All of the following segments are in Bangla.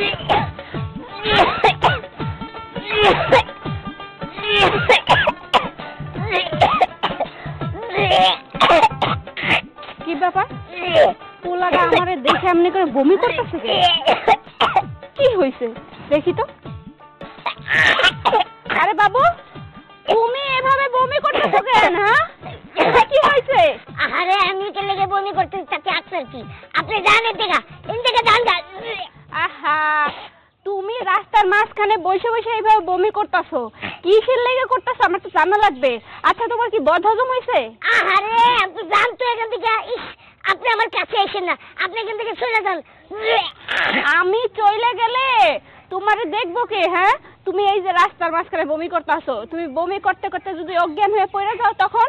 কি ব্যাপার? পোলাটা আমারে দেখে এমনি করে বমি করতেছে কি হয়েছে দেখি তো। আরে বাবু, তুমি এভাবে বমি করতেছো কেন? হ্যাঁ, কি হয়েছে? আরে আমি কে লেগে বমি করতেছি তাতে আপনার কি? আপনি জানেন দেখা এন থেকে জান। আহা, তুমি রাস্তার মাঝখানে বসে বসে এইভাবে বমি করতেছো, কিসের লেগে করতেছো আমার তো জানা লাগবে। আচ্ছা, তোমার কি বদহজম হয়েছে? আরে আপনি জানতো এখান থেকে। ইস, আপনি আমার কাছে আসেন না, আপনি এখান থেকে চলে যান। আমি চলে গেলে তোমারে দেখবো কে? হ্যাঁ, তুমি এই যে রাস্তার মাঝখানে বমি করতেছো, তুমি বমি করতে করতে যদি অজ্ঞান হয়ে পড়ে যাও তখন?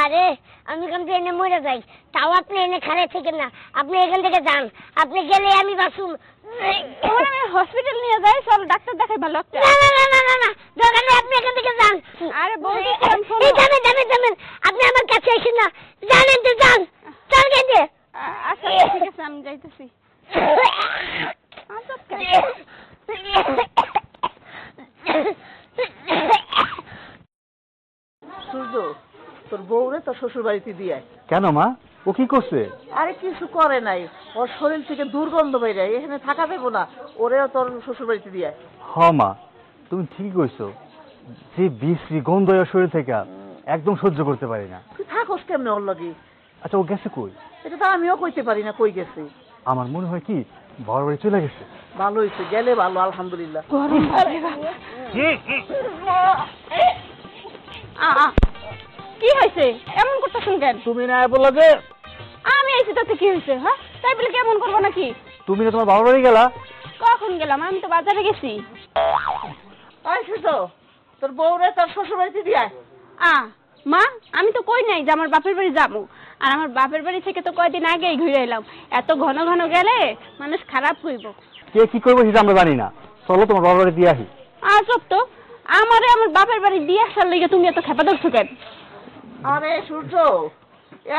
আরে আমি এখান থেকে এনে মরে যাই, তাও আপনি এনে খাড়ে থাকেন না, আপনি এখান থেকে যান। আপনি গেলে আমি বাঁচুম। তোমার আমি হসপিটাল নিয়ে যাই, চল ডাক্তার দেখাই ভালো একটা। না না না না না না, দরকার নেই, আপনি এখান থেকে যান। আরে বলতেছিলাম শোনো। এই যাবেন যাবেন যাবেন, আপনি আমার কাছে আসেন না, জানেন তো যান, চল গেছে। আচ্ছা ঠিক আছে, আমি যাইতেছি। সূর্য, তোর বউরে তোর শ্বশুর বাড়িতে দিয়ে। কেন মা, ও কি করছে? আরে কিছু করে নাই, ওর শরীর থেকে দুর্গন্ধ বের হয়, এখানে থাকা দেবো না, ওরেও তোর শ্বশুর বাড়িতে দিয়ে। হ মা, তুমি ঠিকই কইছো, যে বিশ্রী গন্ধ ওর শরীর থেকে একদম সহ্য করতে পারি না। তুই থাকস কেমনে ওর লগে? আচ্ছা, ও গেছে কই? এটা তো আমিও কইতে পারি না কই গেছে। আমার মনে হয় কি বড় বাড়ি চলে গেছে। ভালো হয়েছে, গেলে ভালো, আলহামদুলিল্লাহ। কি হয়েছে? এমন করতেছেন কেন? তুমি না বললা যে আমি এসে তাতে কি হয়েছে? হ্যাঁ, তাই বলে কেমন করবো নাকি? তুমি না তোমার বাবার বাড়ি গেলা? কখন গেলাম? আমি তো বাজারে গেছি। আয় সূর্য, তোর বউরে তোর শ্বশুর বাড়িতে দিয়ে। মা, আমি তো কই নাই যে আমার বাপের বাড়ি যাবো, আর আমার বাপের বাড়ি থেকে তো কয়দিন আগেই ঘুরে এলাম। এত ঘন ঘন গেলে মানুষ খারাপ হইব। কে কি করবো সেটা আমরা জানি না, চলো তোমার বাবার বাড়ি দিয়ে আসি। চুপ তো, আমারে আমার বাপের বাড়ি দিয়ে আসার লেগে তুমি এত খেপা ধরছো কেন? আরে সূর্য,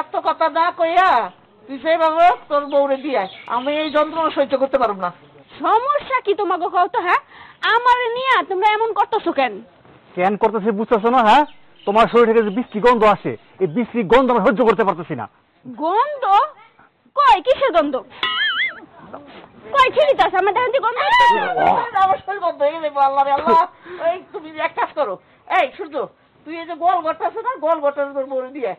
এত কথা না কইয়া তুই সেইভাবে তোর বউরে দিয়ে আয়, আমি এই যন্ত্রণা সহ্য করতে পারব না। সমস্যা কি তোমাকে কও তো? হ্যাঁ, আমারে নিয়ে তোমরা এমন করতেছো কেন? কেন করতেছে বুঝতেছো না? হ্যাঁ, তোমার শরীর থেকে যে বিশ্রী গন্ধ আসে, এই বিশ্রী গন্ধ আমরা সহ্য করতে পারতেছি না। গন্ধ? কই, কিসের গন্ধ? কই ছিলিস আমার দেখেন যে গন্ধ? আমার শরীর বন্ধ হয়ে গেলে আল্লাহ রে আল্লাহ। এই তুমি এক কাজ করো, এই সূর্য, তুই এই যে গোল ঘরটা আছে না, গোল ঘরটা তোর বউরে দিয়ে।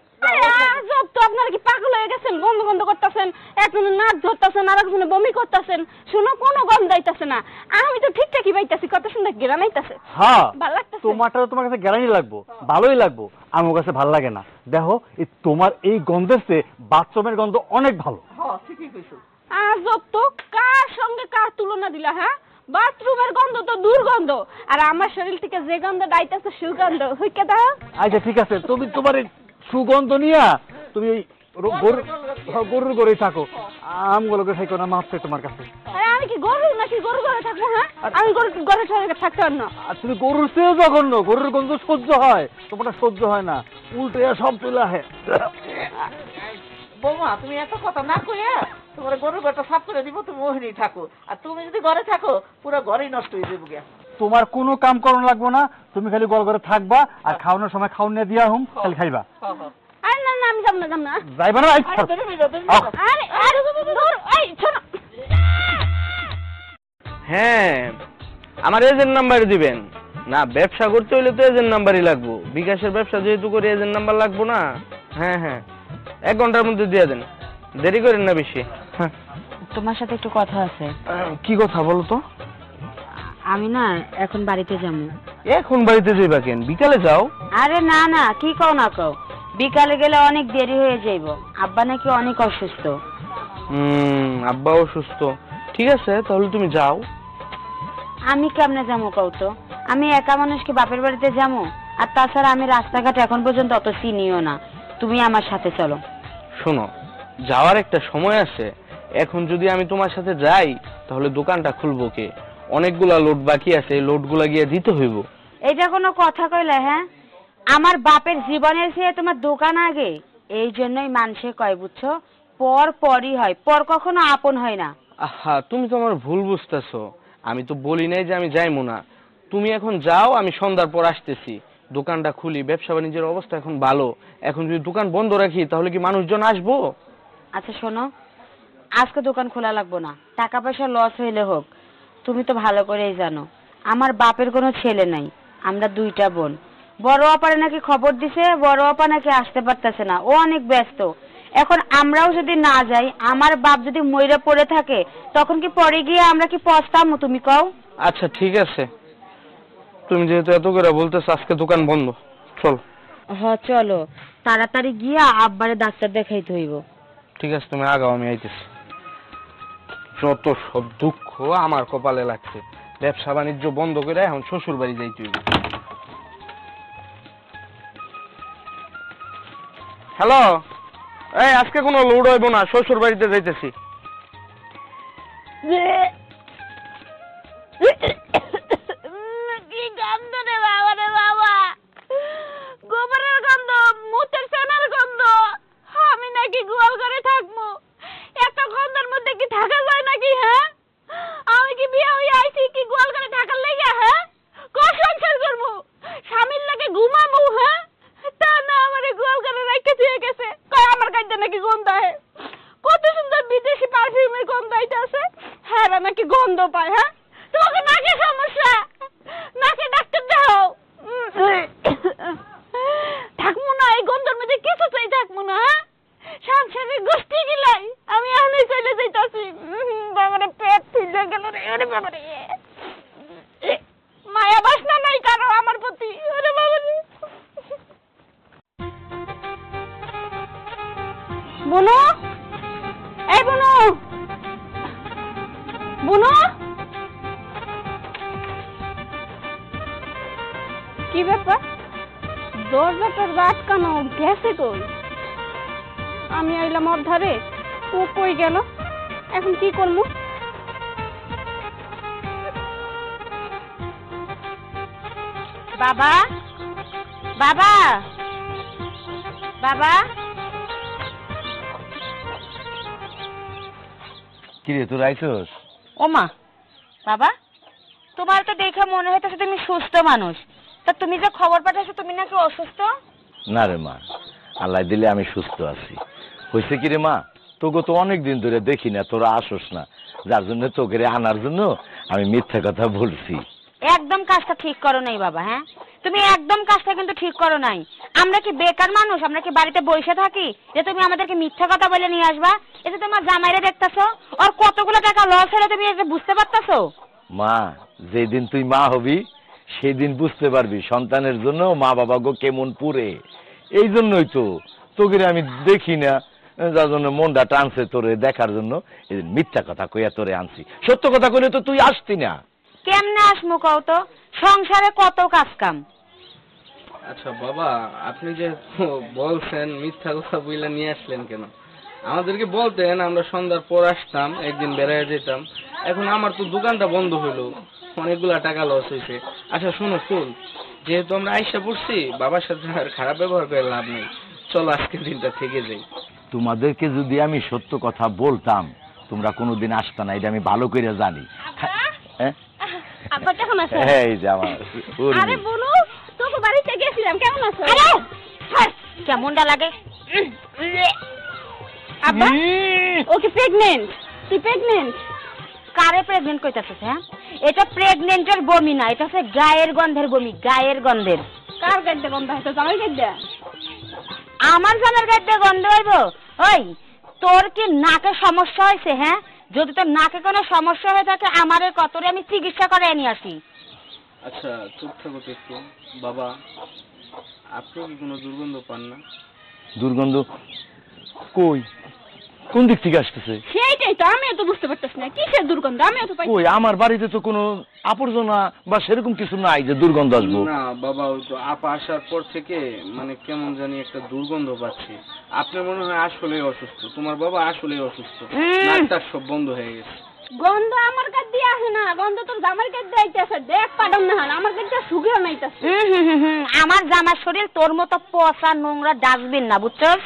তো আপনারা কি পাগল হয়ে গেছেন? গন্ধ গন্ধ করতেছেন, একজনে নাক ধরতেছেন, আর একজনে বমি করতেছেন। শুনো, কোনো গন্ধ আইতাছে না, আমি তো ঠিকঠাকই পাইতাছি, কত সুন্দর ঘেরান আইতাছে। হ্যাঁ, ভালো লাগতেছে। তোমারটা তোমার কাছে গ্যারান্টি লাগবো, ভালোই লাগবো, আমার কাছে ভালো লাগে না। দেখো, এই তোমার এই গন্ধের চেয়ে বাথরুমের গন্ধ অনেক ভালো। হ্যাঁ ঠিকই কইছো। আজব তো, কার সঙ্গে কার তুলনা দিলা? হ্যাঁ, বাথরুমের গন্ধ তো দুর্গন্ধ, আর আমার শরীর থেকে যে গন্ধ ডাইতেছে সুগন্ধ। হুইকে দাও। আচ্ছা ঠিক আছে, তুমি তোমার এই সুগন্ধ নিয়া তুমি ওই গরুর ঘরে থাকো, আমগুলোকে থাকো না, মাপ চাই তোমার কাছে। আরে আমি কি গরু নাকি গরু ঘরে থাকবো? হ্যাঁ, আমি গরু ঘরে থাকতে পারি না। আর তুমি গরুর চেয়েও জঘন্য, গরুর গন্ধ সহ্য হয়, তোমারটা সহ্য হয় না, উল্টে সব চলে আসে। বৌমা, তুমি এত কথা না কইয়া তোমার গরুর ঘরটা সাফ করে দিব, তুমি ওখানেই থাকো, আর তুমি যদি ঘরে থাকো পুরো ঘরেই নষ্ট হয়ে যাবে গিয়া। তোমার কোনো কাম করানো লাগবো না, তুমি খালি ঘর ঘরে থাকবা, আর খাওয়ানোর সময় খাওয়ান নিয়ে দিয়া হুম, খালি খাইবা। আরে না না, আমি যাব না। যাইবা না? আরে আরে দূর, এই শোনো। হ্যাঁ, আমার এজেন্ট নাম্বার দিবেন না? ব্যবসা করতে হইলে তো এজেন্ট নাম্বারই লাগবো। বিকাশের ব্যবসা যেহেতু করে এজেন্ট নাম্বার লাগবো না। হ্যাঁ হ্যাঁ, 1 ঘন্টার মধ্যে দিয়ে দেন, দেরি করেন না বেশি। তোমার সাথে একটু কথা আছে। কি কথা বলো তো? আমি না এখন বাড়িতে যাবো। এখন বাড়িতে যাইবা কেন? বিকালে যাও। আরে না না, কি কও না কও, বিকালে গেলে অনেক দেরি হয়ে যাইব। আব্বা নাকি অনেক অসুস্থ। আব্বা অসুস্থ? ঠিক আছে, তাহলে তুমি যাও। আমি কেমনে যাবো কও তো? আমি একা মানুষকে বাপের বাড়িতে যাবো? আর তাছাড়া আমি রাস্তাঘাট এখন পর্যন্ত অত চিনিও না। তুমি আমার সাথে চলো। শোনো, যাওয়ার একটা সময় আছে। এখন যদি আমি তোমার সাথে যাই তাহলে দোকানটা খুলবো কে? অনেকগুলা লোড বাকি আছে, এই লোডগুলা গিয়ে দিতে হইব। এটা কোনো কথা কইলে? হ্যাঁ, আমার বাপের জীবনের চেয়ে তোমার দোকান আগে। এই জন্যই মানুষে কয়, বুঝছো, পর পরই হয়, পর কখনো আপন হয় না। আহা, তুমি তো আমার ভুল বুঝতেছো। আমি তো বলি নাই যে আমি যাইমু না। তুমি এখন যাও, আমি সন্ধ্যার পর আসতেছি। দোকানটা খুলি, ব্যবসা বাণিজ্যের অবস্থা এখন ভালো। এখন যদি দোকান বন্ধ রাখি তাহলে কি মানুষজন আসবো? আচ্ছা শোনো, আজকে দোকান খোলা লাগবো না, টাকা পয়সা লস হইলে হোক। তুমি তো ভালো করেই জানো আমার বাপের কোনো ছেলে নাই, আমরা 2টা বোন। বড় আপারে নাকি খবর দিছে, বড় আপা নাকি আসতে পারতেছে না, ও অনেক ব্যস্ত। এখন আমরাও যদি না যাই, আমার বাপ যদি মইরা পড়ে থাকে, তখন কি পরে গিয়ে আমরা কি পস্তামো তুমি কও? আচ্ছা ঠিক আছে, তুমি যেহেতু এত করে বলতেছো, আজকে দোকান বন্ধ, চল। চলো, তাড়াতাড়ি গিয়া আব্বারে ডাক্তার দেখাইতে হইব। ঠিক আছে, তুমি আগাও, আমি আইতেছি। যত সব দুঃখ আমার কপালে লাগছে। ব্যবসা বাণিজ্য বন্ধ করে এখন শ্বশুর বাড়ি যাইতে হইব। হ্যালো, এই আজকে কোনো লোড হইব না, শ্বশুর বাড়িতে যাইতেছি। কি গন্ধ রে বাবা রে বাবা, গোবরের গন্ধ, মুতের ফেনার গন্ধ। আমি নাকি গোয়াল ঘরে থাকবো? এত গন্ধের মধ্যে কি থাকা যায় নাকি? হ্যাঁ, আমি কি বিয়ে হয়ে আইছি কি গোয়াল ঘরে থাকার লেগে? হ্যাঁ, কোন সংসার করবো? স্বামীর লাগে ঘুমাবো? হ্যাঁ, তা না আমার গোয়াল ঘরে রেখে দিয়ে গেছে। কয় আমার কাছে নাকি গন্ধ হয়? কত সুন্দর বিদেশি পারফিউমের গন্ধ আইতাছে। হ্যাঁ নাকি গন্ধ পায়? হ্যাঁ, তোমাকে নাকে সমস্যা, নাকে ডাক্তার দাও। থাকবো না এই গন্ধের মধ্যে, কিছুতেই থাকবো না। হ্যাঁ, সংসারের গোষ্ঠী গিলাই আমি এখনই চলে যাইতাছি। বাবারে পেট ফিরে গেল রে, ওরে বাবারে। মায়া বাসনা নাই কারো আমার প্রতি, ওরে বাবারে। বুনু, এই বুনু, বুনু, কি ব্যাপার? দরজাটার আটকানো, গেছে কই? আমি আইলাম ওর ধারে, ও কই গেল? এখন কি করবো? বাবা, বাবা, বাবা। কিরে তোর আইছস? ওমা, বাবা, তোমার তো দেখে মনে হইতেছে তুমি সুস্থ মানুষ। তা তুমি যে খবর পাঠাইছো তুমি নাকি অসুস্থ? না রে মা, আল্লাহ দিলে আমি সুস্থ আছি। হয়েছে কি রে মা, তোকে তো অনেক দিন ধরে দেখি না, তোরা আসস না, যার জন্য তোকে আনার জন্য আমি মিথ্যা কথা বলছি। একদম কাজটা ঠিক করো নাই বাবা। হ্যাঁ, তুমি একদম কাজটা কিন্তু ঠিক করো নাই। আমরা কি বেকার মানুষ? আমরা কি বাড়িতে বসে থাকি যে তুমি আমাদেরকে মিথ্যা কথা বলে নিয়ে আসবা? এটা তোমার জামাইরে দেখতেছো, ওর কতগুলো টাকা লস হলে তুমি এটা বুঝতে পারতেছো? মা, যেদিন তুই মা হবি সেদিন বুঝতে পারবি সন্তানের জন্য মা বাবা গো কেমন পুরে। এই জন্যই তো তোকে আমি দেখি না, যার জন্য মনটা টানছে তোরে দেখার জন্য এই মিথ্যা কথা কইয়া তোরে আনছি। সত্য কথা কইলে তো তুই আসতি না। কেমনে আসমু কও তো? সংসারে কত কাজ কাম। আচ্ছা বাবা, আপনি যে বলছেন মিথ্যা কথা বইলা নিয়ে আসলেন কেন? আমাদেরকে বলতেন, আমরা সন্ধ্যার পর আসতাম, একদিন বেড়ায় যেতাম। এখন আমার তো দোকানটা বন্ধ হইলো, অনেকগুলা টাকা লস হয়েছে। আচ্ছা শোনো ফুল, যেহেতু আমরা আইসা পড়ছি, বাবার সাথে আর খারাপ ব্যবহার করে লাভ নেই, চলো আজকের দিনটা থেকে যাই। তোমাদেরকে যদি আমি সত্য কথা বলতাম তোমরা কোনোদিন আসতা না, এটা আমি ভালো করে জানি। হ্যাঁ, আব্বা কেমন আছে? এই যে আমার আরে বুনু, তোকে বাড়িতে গেছিলাম, কেমন আছো? কেমনটা লাগে? আব্বা, ও কি প্রেগনেন্ট? তুই প্রেগনেন্ট? কারে প্রেগনেন্ট কইতাছিস? হ্যাঁ, এটা প্রেগনেন্টের বমি না, এটা হচ্ছে গায়ের গন্ধের বমি, গায়ের গন্ধের। কার গাড়িতে গন্ধ হয়তো? জামাই গাড়িতে? আমার জামার গাড়িতে গন্ধ হইব? ওই তোর কি নাকে সমস্যা হয়েছে? হ্যাঁ, যদি তোর নাকে কোনো সমস্যা হয়ে থাকে আমারে কতরে আমি চিকিৎসা করে নিয়ে আসি। আচ্ছা চুপ থাকো তো একটু। বাবা, আপনি কি কোনো দুর্গন্ধ পান না? দুর্গন্ধ কই? কোন দিক থেকে আসতেছে? সেইটাই তো আমিও তো বুঝতে পারতেছি না, কিসের দুর্গন্ধ? আমিও তো পাই। কই, আমার বাড়িতে তো কোনো আবর্জনা বা সেরকম কিছু নাই যে দুর্গন্ধ আসবো। না বাবা, ওই তো আপা আসার পর থেকে মানে কেমন জানি একটা দুর্গন্ধ পাচ্ছি। আপনার মনে হয় আসলেই অসুস্থ, তোমার বাবা আসলেই অসুস্থ, নাকটা সব বন্ধ হয়ে গেছে। গন্ধ আমার কাছে দিয়ে আসে না, গন্ধ তোর জামার কাছে দিয়ে আইতেছে। দেখ পাডম না হন, আমার কাছে সুগেও নাইতাছে। আমার জামার শরীর তোর মতো পচা নোংরা ডাস্টবিন না, বুঝছস?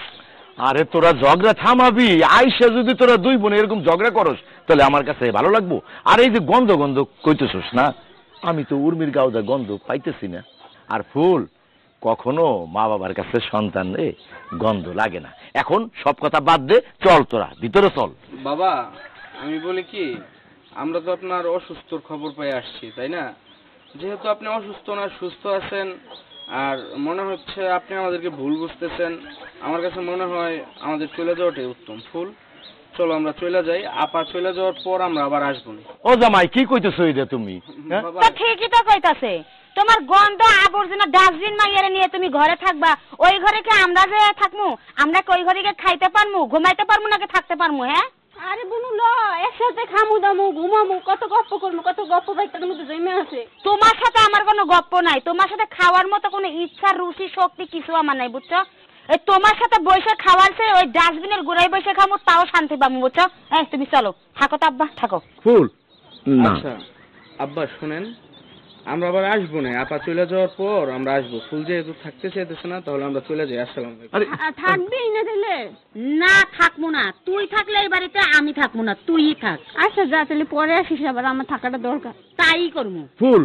আরে তোরা ঝগড়া থামাবি, আইসা যদি তোরা দুই বোনে এরকম ঝগড়া করস তাহলে আমার কাছে ভালো লাগবো? আর এই যে গন্ধ গন্ধ কইতেছস না, আমি তো উর্মির গাওদা গন্ধ পাইতেছি না। আর ফুল, কখনো মা বাবার কাছে সন্তান রে গন্ধ লাগে না। এখন সব কথা বাদ দে, চল তোরা ভিতরে চল। বাবা আমি বলি কি, আমরা তো আপনার অসুস্থর খবর পেয়ে আসছি, তাই না? যেহেতু আপনি অসুস্থ না, সুস্থ আছেন, আর মনে হচ্ছে আপনি আমাদেরকে ভুল বুঝতেছেন, আমার কাছে মনে হয় আমাদের চলে যাওয়াটাই উত্তম। ফুল, চলো আমরা চলে যাই, আপা চলে যাওয়ার পর আমরা আবার আসবো না। ও জামাই, কি কইতেছো এটা তুমি? হ্যাঁ? বাবা, তা ঠিকই তো কইতাছে, তোমার গন্ধ আবর্জনা ডাস্টবিন মাইয়ারে নিয়ে তুমি ঘরে থাকবা, ওই ঘরে কি আমরা যে থাকমু? আমরা কি ওই ঘরে গিয়ে খাইতে পারমু, ঘুমাইতে পারমু নাকি থাকতে পারমু? হ্যাঁ আরে বুনু ল একসাথে খামু দামু ঘুমামু, কত গপ্প করবো, কত গপ্প বাইকটার মধ্যে জমে আছে। তোমার সাথে আমার কোনো গপ্প নাই, তোমার সাথে খাওয়ার মতো কোনো ইচ্ছা রুচি শক্তি কিছু আমার নাই, বুঝছো? এই তোমার সাথে বসে খাওয়ার চেয়ে ওই ডাস্টবিনের গোড়ায় বসে খামু, তাও শান্তি পাবো, বুঝছো? এই তুমি চলো, থাকো তো আব্বা, থাকো। ফুল না, আচ্ছা আব্বা শুনেন, আমরা আবার আসবো না, আপা চলে যাওয়ার পর আমরা আসবো। ফুল যেহেতু থাকতে চাইতেছে না, তাহলে আমরা চলে যাই। আসসালাম আলাইকুম। আরে থাকবি না দিলে? না থাকবো না, তুই থাকলে এই বাড়িতে আমি থাকবো না, তুই থাক। আচ্ছা যা, তাহলে পরে আসিস, আবার আমার থাকাটা দরকার। তাই করবো। ফুল,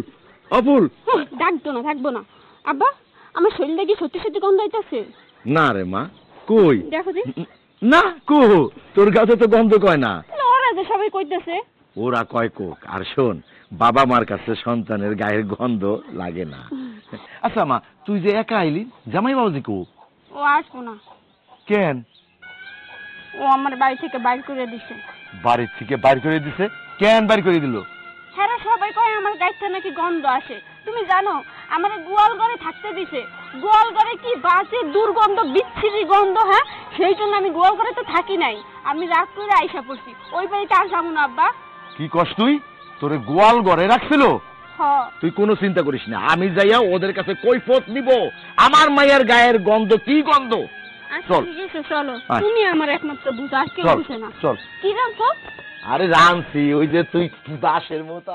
অফুল, ডাকতো না, থাকবো না। আব্বা, আমার শরীরটা কি সত্যি সত্যি গন্ধ হইতাছে? না রে মা, কই? দেখো যে না কো, তোর কাছে তো গন্ধ কয় না। ওরা যে সবাই কইতাছে। ওরা কয় কোক। আর শোন, বাবা মার কাছে সন্তানের গায়ের গন্ধ লাগে না। আচ্ছা মা, তুই যে একা আইলি, জামাই বাবুজি কো? ও আসবো না, কেন? ও আমার বাড়ি থেকে বাইর করে দিছে। বাড়ি থেকে বাইর করে দিছে? কেন বাইর করে দিল? হ্যাঁ সবাই কয় আমার গাইতে নাকি গন্ধ আসে। তুমি জানো আমার গোয়াল ঘরে থাকতে দিছে, গোয়াল ঘরে কি বাজে দুর্গন্ধ, বিচ্ছিরি গন্ধ। হ্যাঁ সেই জন্য আমি গোয়াল ঘরে তো থাকি নাই, আমি রাগ করে আইসা পড়ছি। ওই বাড়িতে আর যাবো না আব্বা। কি কস তুই? তোরে গোয়াল ঘরে রাখছিল? হ তুই কোনো চিন্তা করিস না, আমি যাইয়া ওদের কাছে কৈফিয়ত নিব। আমার মায়ের গায়ের গন্ধ কি গন্ধ। আচ্ছা চল। ঠিক আছে চলো, আয়। তুমি আমার একমাত্র বুঝ, আর কেউ চল বুঝে না। চল। কি জানছো? আরে রামছি, ওই যে তুই দাসের মতো।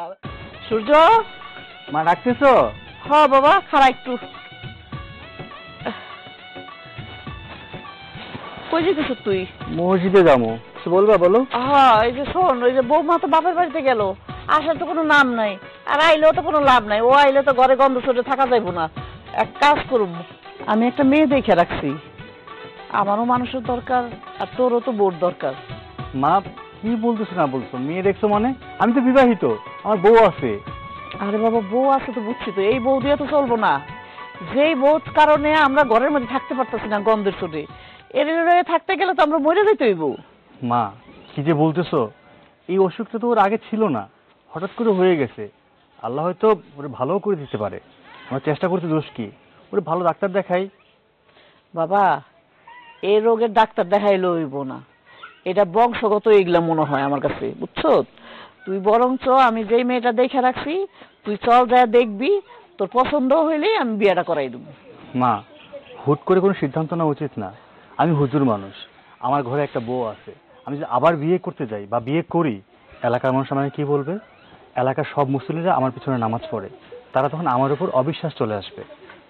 সূর্য, মা ডাকতেছো? হ বাবা, খারা একটু। কই যেতেছ তুই? মসজিদে যাবো, কিছু বলবা বলো। হ্যাঁ, এই যে শোন, ওই যে বৌমা তো বাপের বাড়িতে গেল, আসার তো কোনো নাম নাই, আর আইলেও তো কোনো লাভ নাই। ও আইলে তো ঘরে গন্ধ ছড়ে থাকা যাইব না। এক কাজ করুম, আমি একটা মেয়ে দেখে রাখছি, আমারও মানুষের দরকার, আর তোরও তো বোর দরকার। মা কি বলতেছো না বলছো? মেয়ে দেখছো মানে? আমি তো বিবাহিত, আমার বউ আছে। আরে বাবা, বউ আছে তো বুঝছি, তো এই বউ দিয়ে তো চলবো না। যেই বউর কারণে আমরা ঘরের মধ্যে থাকতে পারতেছি না গন্ধের চোটে, এর থাকতে গেলে তো আমরা মরে যেতে হইব। মা কি যে বলতেছো? এই অসুখটা তো ওর আগে ছিল না, হঠাৎ করে হয়ে গেছে। আল্লাহ হয়তো ওরে ভালোও করে দিতে পারে। আমরা চেষ্টা করতে দোষ কি? ওরে ভালো ডাক্তার দেখাই। বাবা, এই রোগের ডাক্তার দেখাইলে হইব না, এটা বংশগত এগুলা মনে হয় আমার কাছে, বুঝছো? তুই বরঞ্চ আমি যেই মেয়েটা দেখে রাখছি, তুই চল যা দেখবি, তোর পছন্দ হইলেই আমি বিয়েটা করাই দেবো। মা হুট করে কোনো সিদ্ধান্ত নেওয়া উচিত না। আমি হুজুর মানুষ, আমার ঘরে একটা বউ আছে। আমি যদি আবার বিয়ে করতে যাই বা বিয়ে করি, এলাকার মানুষ আমাকে কি বলবে? এলাকার সব মুসলিমরা আমার পিছনে নামাজ পড়ে, তারা তখন আমার উপর অবিশ্বাস চলে আসবে।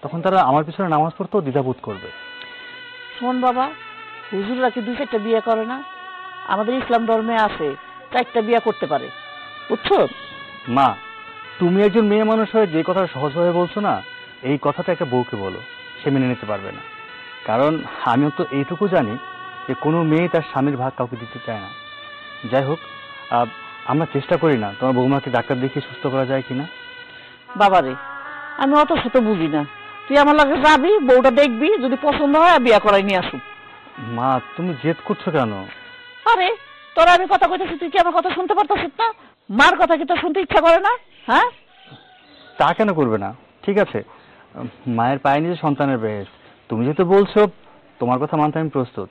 তখন তারা আমার পিছনে নামাজ পড়তেও দ্বিধাবোধ করবে। শোন বাবা, হুজুররা কি 2-4টা বিয়ে করে না? আমাদের ইসলাম ধর্মে আছে 4টা বিয়ে করতে পারে, বুঝছো? মা তুমি একজন মেয়ে মানুষ হয়ে যে কথা সহজভাবে বলছো না, এই কথাটা একটা বউকে বলো, সে মেনে নিতে পারবে না। কারণ আমিও তো এইটুকু জানি যে কোনো মেয়ে তার স্বামীর ভাগ কাউকে দিতে চায় না। যাই হোক, আমরা চেষ্টা করি না তোমার বৌমাকে ডাক্তার দেখিয়ে সুস্থ করা যায় কিনা। বাবারে, আমি অত শত বুঝি না, তুই আমার লাগে যাবি, বউটা দেখবি, যদি পছন্দ হয় বিয়ে করাই নিয়ে আসুক। মা তুমি জেদ করছো কেন? আরে তোরা আমি কথা কইতেছি, তুই কি আমার কথা শুনতে পারতেছিস না? মার কথা কি তোর শুনতে ইচ্ছা করে না? হ্যাঁ, তা কেন করবে না? ঠিক আছে, মায়ের পায়ে নিজে সন্তানের বেশ। তুমি যেহেতু বলছো, তোমার কথা মানতে আমি প্রস্তুত,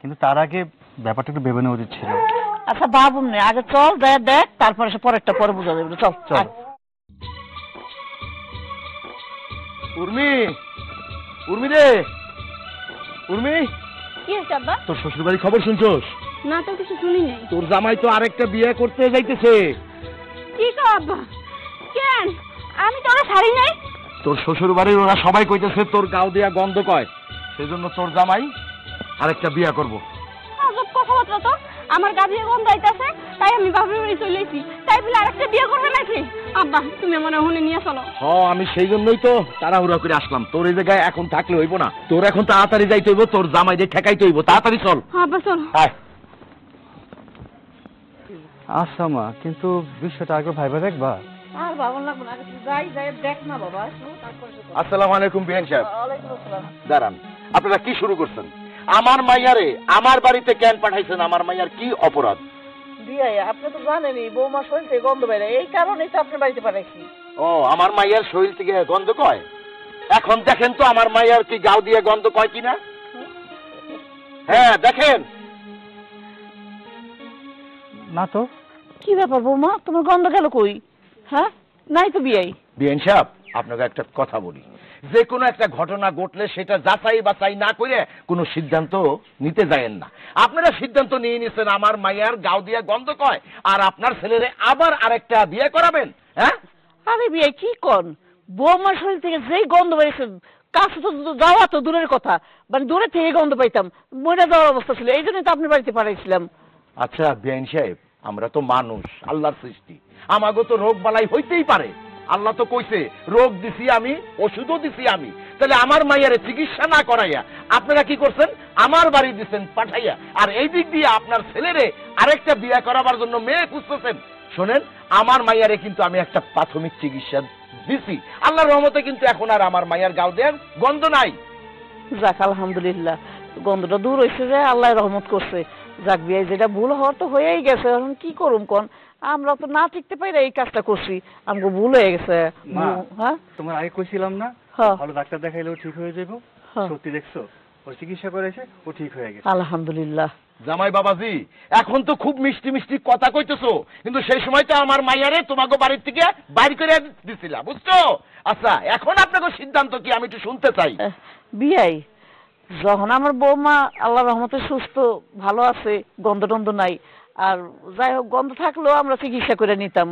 কিন্তু তার আগে ব্যাপারটা একটু ভেবে নেওয়া উচিত ছিল। আচ্ছা বাবু, আগে চল দেখ, তারপরে সে পরেরটা পরে বোঝা যাবে। চল চল। আয়। উর্মি, উর্মি রে, উর্মি, কি হয়েছে আব্বা? তোর শ্বশুর বাড়ির খবর শুনছস? না তো কিছু শুনি নাই। তোর জামাই তো আরেকটা বিয়ে করতে যাইতেছে। কি কো আব্বা? কেন? আমি তো ওরা ছাড়ি নাই। তোর শ্বশুর বাড়ির ওরা সবাই কইতেছে তোর গাও দিয়া গন্ধ কয়, সেজন্য তোর জামাই আরেকটা বিয়া করব। আজব কথাবার্তা তো, আমার গা দিয়ে গন্ধ আইতাছে, তাই আমি বাপের বাড়ি চলে এসেছি, তাই বলে আরেকটা বিয়ে করবে নাকি? আব্বা তুমি আমার হুনে নিয়ে চলো। আমি সেই জন্যই তো তাড়াহুড়া করে আসলাম। তোর এই জায়গায় এখন থাকলে হইব না, তোর এখন তাড়াতাড়ি যাইতে হইব, তোর জামাইদের ঠেকাইতে হইব। তাড়াতাড়ি চল। আব্বা চলো। আয়। আচ্ছা মা, কিন্তু বিষয়টা আগে ভাইবা দেখবা। আর ভালো লাগবে না, যাই যাই দেখ না বাবা। আসসালামু আলাইকুম বিয়ান সাহেব। ওয়ালাইকুম আসসালাম। দাঁড়ান, আপনারা কি শুরু করছেন? আমার মাইয়ারে আমার বাড়িতে কেন পাঠাইছেন? আমার মাইয়ার কি অপরাধ? বিয়াই আপনি তো জানেনই বৌমা শরীর থেকে গন্ধ বেড়ে, এই কারণেই তো আপনার বাড়িতে পাঠাইছি। ও, আমার মাইয়ার শরীর থেকে গন্ধ কয়? এখন দেখেন তো আমার মাইয়ার কি গাও দিয়ে গন্ধ কয় কিনা। হ্যাঁ দেখেন। না তো। কি ব্যাপার বৌমা, তোমার গন্ধ গেল কই? হ্যাঁ, নাই তো বিয়াই। বিয়ান সাহেব, আপনাকে একটা কথা বলি, যে কোনো একটা ঘটনা ঘটলে সেটা যাচাই বাছাই না করে কোনো সিদ্ধান্ত নিতে যায়েন না। আপনারা সিদ্ধান্ত নিয়ে নিছেন আমার মাইয়ার গাও দিয়ে গন্ধ কয়, আর আপনার ছেলেরে আবার আরেকটা বিয়ে করাবেন। হ্যাঁ, আরে বিয়াই কি কন, বৌমার শরীর থেকে যেই গন্ধ বেরিয়েছে, কাছে তো যাওয়া তো দূরের কথা, মানে দূরে থেকে গন্ধ পাইতাম, মরে যাওয়ার অবস্থা ছিল, এই জন্যই তো আপনার বাড়িতে পাঠাইছিলাম। আচ্ছা বিয়ান সাহেব, আমরা তো মানুষ, আল্লাহর সৃষ্টি, আমাগো তো রোগ বালাই হইতেই পারে। আল্লাহ তো কইছে রোগ দিছি আমি, ওষুধও দিছি আমি। তাহলে আমার মাইয়ারে চিকিৎসা না করাইয়া আপনারা কি করছেন? আমার বাড়ি দিচ্ছেন পাঠাইয়া, আর এই দিক দিয়ে আপনার ছেলেরে আরেকটা বিয়ে করাবার জন্য মেয়ে খুঁজতেছেন। শোনেন, আমার মাইয়ারে কিন্তু আমি একটা প্রাথমিক চিকিৎসা দিছি, আল্লাহর রহমতে কিন্তু এখন আর আমার মাইয়ার গাও দেন গন্ধ নাই। যাক আলহামদুলিল্লাহ, গন্ধটা দূর হয়েছে, যে আল্লাহ রহমত করছে। যাক বিয়াই, যেটা ভুল হওয়ার তো হয়েই গেছে, এখন কি করুম কোন, আমরা তো না ঠিকতে পারি এই কাজটা করছি, আমাকে ভুল হয়ে গেছে। মা, হ্যাঁ তোমার আগে কইছিলাম না হ্যাঁ। ভালো ডাক্তার দেখাইলেও ঠিক হয়ে যাবো। হ্যাঁ। সত্যি দেখছো, ও চিকিৎসা করেছে, ও ঠিক হয়ে গেছে। আলহামদুলিল্লাহ। জামাই বাবাজি, এখন তো খুব মিষ্টি মিষ্টি কথা কইতেছো, কিন্তু সেই সময় তো আমার মাইয়ারে তোমাকে বাড়ির থেকে বাইর করে দিছিলা, বুঝছো? আচ্ছা, এখন আপনাকে সিদ্ধান্ত কি আমি একটু শুনতে চাই। বিয়াই, যখন আমার বৌমা আল্লাহ রহমতে সুস্থ ভালো আছে, গন্ধ টন্ধ নাই, আর যাই হোক গন্ধ থাকলেও আমরা চিকিৎসা করে নিতাম,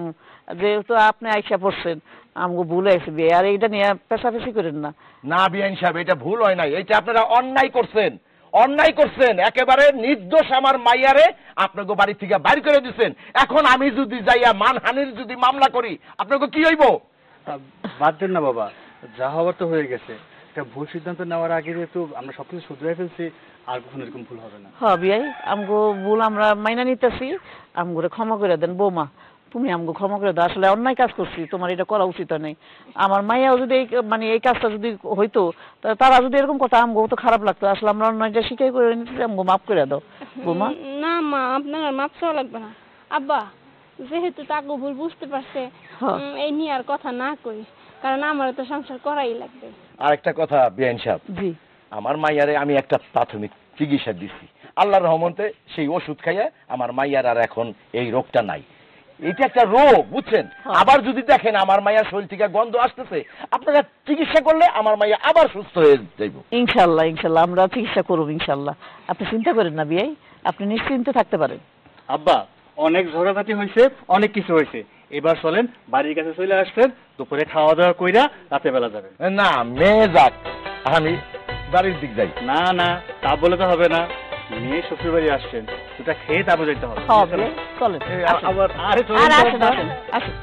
যেহেতু আপনি আইসা পড়ছেন, আমাকে ভুল হয়েছে বিয়ে, আর এইটা নিয়ে পেশাপেশি করেন না। না বিয়ান সাহেব, এটা ভুল হয় নাই, এটা আপনারা অন্যায় করছেন, অন্যায় করছেন, একেবারে নির্দোষ আমার মাইয়ারে আপনাকে বাড়ি থেকে বাইর করে দিচ্ছেন। এখন আমি যদি যাইয়া মানহানির যদি মামলা করি, আপনাকে কি হইব? বাদ দেন না বাবা, যা হওয়ার তো হয়ে গেছে। একটা ভুল সিদ্ধান্ত নেওয়ার আগে যেহেতু আমরা সবকিছু শুধরে ফেলছি, আর কখনো এরকম ভুল হবে না। হ্যাঁ বিয়াই, আমগো ভুল আমরা মাইনা নিতেছি, আমগোরে ক্ষমা করে দেন। বৌমা, তুমি আমগো ক্ষমা করে দাও, আসলে অন্যায় কাজ করছি, তোমার এটা করা উচিত নেই। আমার মাইয়াও যদি মানে এই কাজটা যদি হইতো, তারা যদি এরকম কথা, আমগো তো খারাপ লাগতো। আসলে আমরা অন্যায়টা স্বীকার করে নিতেছি, আমগো মাফ করে দাও বৌমা। না মা, আপনার আর মাপ চাওয়া লাগবে না। আব্বা যেহেতু তাকে ভুল বুঝতে পারছে, হ্যাঁ। এই নিয়ে আর কথা না করি, কারণ আমার তো সংসার করাই লাগবে। আর একটা কথা বিয়ান সাহেব, জি, আমার মাইয়ারে আমি একটা প্রাথমিক চিকিৎসা দিছি, আল্লাহর রহমতে সেই ওষুধ খাইয়া আমার মাইয়ার আর এখন এই রোগটা নাই। এটা একটা রোগ, বুঝছেন? আবার যদি দেখেন আমার মাইয়ার শরীর থেকে গন্ধ আসতেছে, আপনারা চিকিৎসা করলে আমার মাইয়া আবার সুস্থ হয়ে যাইব। ইনশাল্লাহ ইনশাল্লাহ আমরা চিকিৎসা করব ইনশাল্লাহ, আপনি চিন্তা করেন না বিয়াই, আপনি নিশ্চিন্তে থাকতে পারেন। আব্বা, অনেক ঝগড়াঝাটি হয়েছে, অনেক কিছু হয়েছে, এবার চলেন বাড়ির কাছে চলে আসছেন, দুপুরে খাওয়া দাওয়া কইরা রাতে বেলা যাবেন। না, মেয়ে যাক, আমি বাড়ির দিক যাই। না না, তা বলে তো হবে না, মেয়ে শ্বশুর বাড়ি আসছেন, সেটা খেয়ে তারপর যেতে হবে। হ্যাঁ বিয়াই, চলেন। আবার আরে আর চলেন তো আসেন আব্বা। আসেন আসেন।